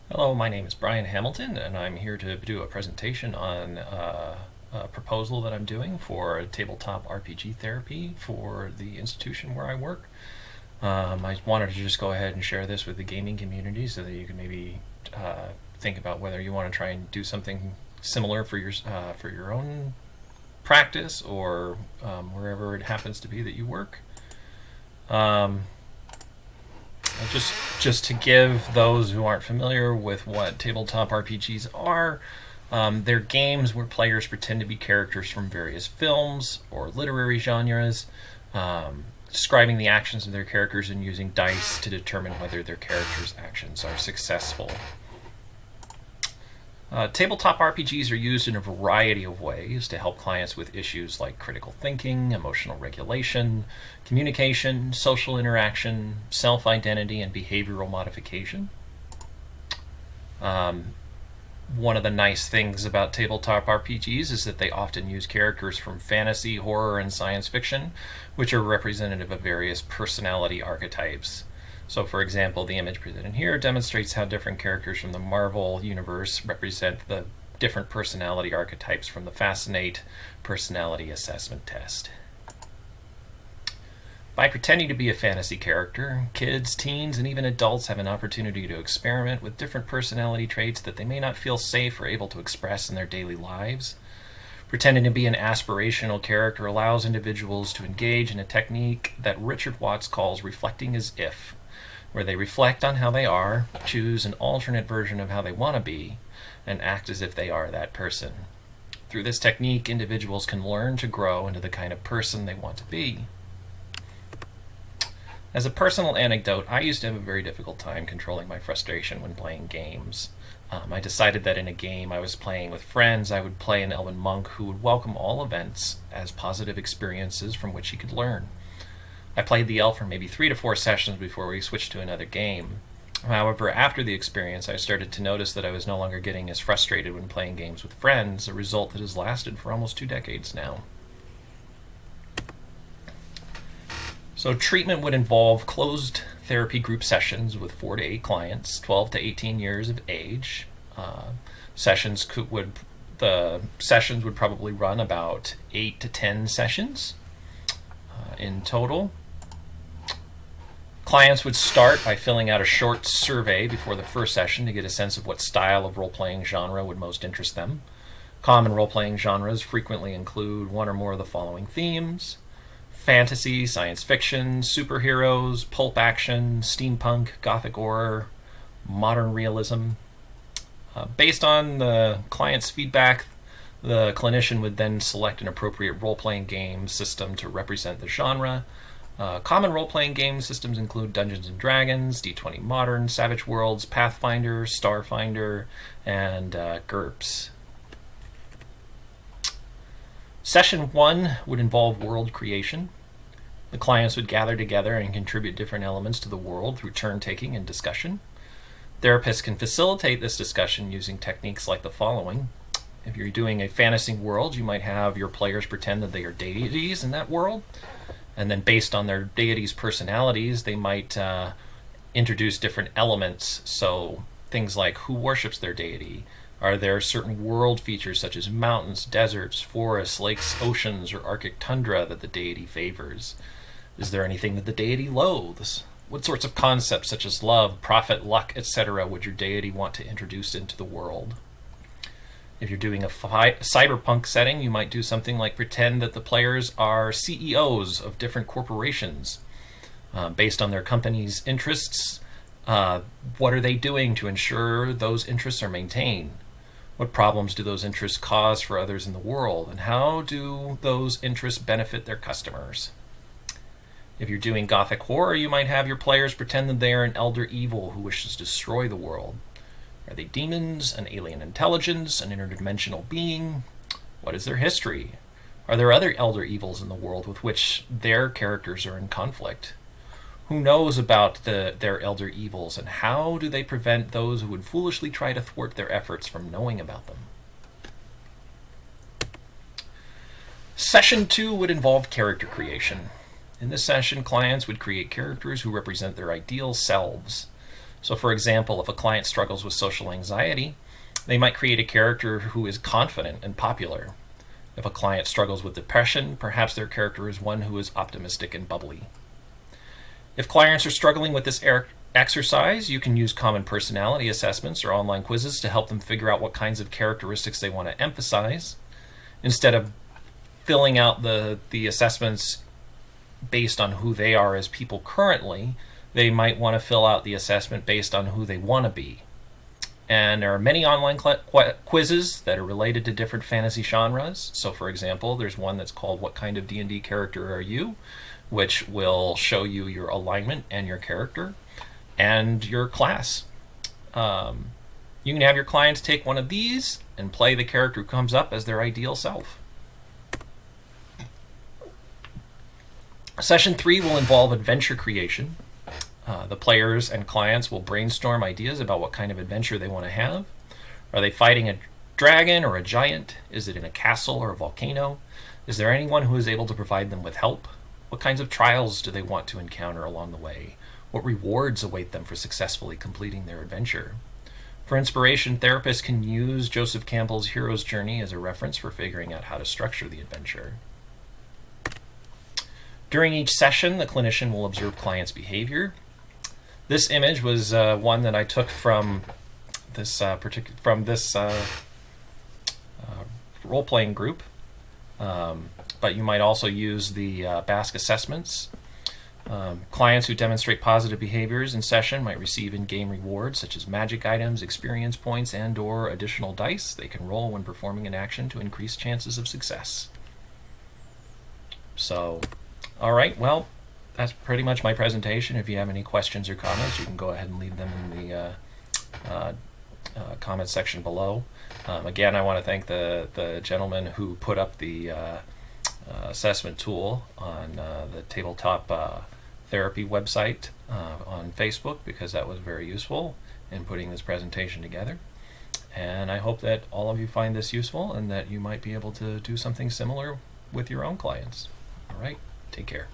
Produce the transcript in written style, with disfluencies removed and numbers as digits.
Hello, my name is Brian Hamilton, and I'm here to do a presentation on a proposal that I'm doing for tabletop RPG therapy for the institution where I work. I wanted to just go ahead and share this with the gaming community so that you can maybe think about whether you want to try and do something similar for your own practice or wherever it happens to be that you work. Um, just to give those who aren't familiar with what tabletop RPGs are, they're games where players pretend to be characters from various films or literary genres, describing the actions of their characters and using dice to determine whether their characters' actions are successful. Tabletop RPGs are used in a variety of ways to help clients with issues like critical thinking, emotional regulation, communication, social interaction, self identity, and behavioral modification. Um, One of the nice things about tabletop RPGs is that they often use characters from fantasy, horror, and science fiction, which are representative of various personality archetypes. So, for example, the image presented here demonstrates how different characters from the Marvel universe represent the different personality archetypes from the Fascinate personality assessment test. By pretending to be a fantasy character, kids, teens, and even adults have an opportunity to experiment with different personality traits that they may not feel safe or able to express in their daily lives. Pretending to be an aspirational character allows individuals to engage in a technique that Richard Watts calls reflecting as if, where they reflect on how they are, choose an alternate version of how they want to be, and act as if they are that person. Through this technique, individuals can learn to grow into the kind of person they want to be. As a personal anecdote, I used to have a very difficult time controlling my frustration when playing games. I decided that in a game I was playing with friends, I would play an elven monk who would welcome all events as positive experiences from which he could learn. I played the elf for maybe 3 to 4 sessions before we switched to another game. However, after the experience, I started to notice that I was no longer getting as frustrated when playing games with friends, a result that has lasted for almost 2 decades now. So treatment would involve closed therapy group sessions with 4 to 8 clients, 12 to 18 years of age. The sessions would probably run about 8 to 10 sessions in total. Clients would start by filling out a short survey before the first session to get a sense of what style of role-playing genre would most interest them. Common role-playing genres frequently include one or more of the following themes: fantasy, science fiction, superheroes, pulp action, steampunk, gothic horror, modern realism. Based on the client's feedback, the clinician would then select an appropriate role-playing game system to represent the genre. Common role-playing game systems include Dungeons & Dragons, D20 Modern, Savage Worlds, Pathfinder, Starfinder, and GURPS. Session 1 would involve world creation. The clients would gather together and contribute different elements to the world through turn-taking and discussion. Therapists can facilitate this discussion using techniques like the following. If you're doing a fantasy world, you might have your players pretend that they are deities in that world. And then based on their deities' personalities, they might introduce different elements. So things like who worships their deity. Are there certain world features such as mountains, deserts, forests, lakes, oceans, or Arctic tundra that the deity favors? Is there anything that the deity loathes? What sorts of concepts such as love, profit, luck, etc. would your deity want to introduce into the world? If you're doing a cyberpunk setting, you might do something like pretend that the players are CEOs of different corporations. Based on their company's interests, what are they doing to ensure those interests are maintained? What problems do those interests cause for others in the world? And how do those interests benefit their customers? If you're doing gothic horror, you might have your players pretend that they are an elder evil who wishes to destroy the world. Are they demons, an alien intelligence, an interdimensional being? What is their history? Are there other elder evils in the world with which their characters are in conflict? Who knows about their elder evils, and how do they prevent those who would foolishly try to thwart their efforts from knowing about them? Session 2 would involve character creation. In this session, clients would create characters who represent their ideal selves. So for example, if a client struggles with social anxiety, they might create a character who is confident and popular. If a client struggles with depression, perhaps their character is one who is optimistic and bubbly. If clients are struggling with this exercise, you can use common personality assessments or online quizzes to help them figure out what kinds of characteristics they want to emphasize. Instead of filling out the assessments based on who they are as people currently, they might want to fill out the assessment based on who they want to be. And there are many online quizzes that are related to different fantasy genres. So for example, there's one that's called What Kind of D&D Character Are You?, which will show you your alignment and your character and your class. You can have your clients take one of these and play the character who comes up as their ideal self. Session 3 will involve adventure creation. The players and clients will brainstorm ideas about what kind of adventure they want to have. Are they fighting a dragon or a giant? Is it in a castle or a volcano? Is there anyone who is able to provide them with help? What kinds of trials do they want to encounter along the way? What rewards await them for successfully completing their adventure? For inspiration, therapists can use Joseph Campbell's Hero's Journey as a reference for figuring out how to structure the adventure. During each session, the clinician will observe clients' behavior. This image was one that I took from this role-playing group, but you might also use the Basque assessments. Clients who demonstrate positive behaviors in session might receive in-game rewards such as magic items, experience points, and/or additional dice they can roll when performing an action to increase chances of success. So, all right, well, that's pretty much my presentation. If you have any questions or comments, you can go ahead and leave them in the comment section below. Again, I want to thank the gentleman who put up the assessment tool on the Tabletop Therapy website on Facebook, because that was very useful in putting this presentation together. And I hope that all of you find this useful and that you might be able to do something similar with your own clients. All right, take care.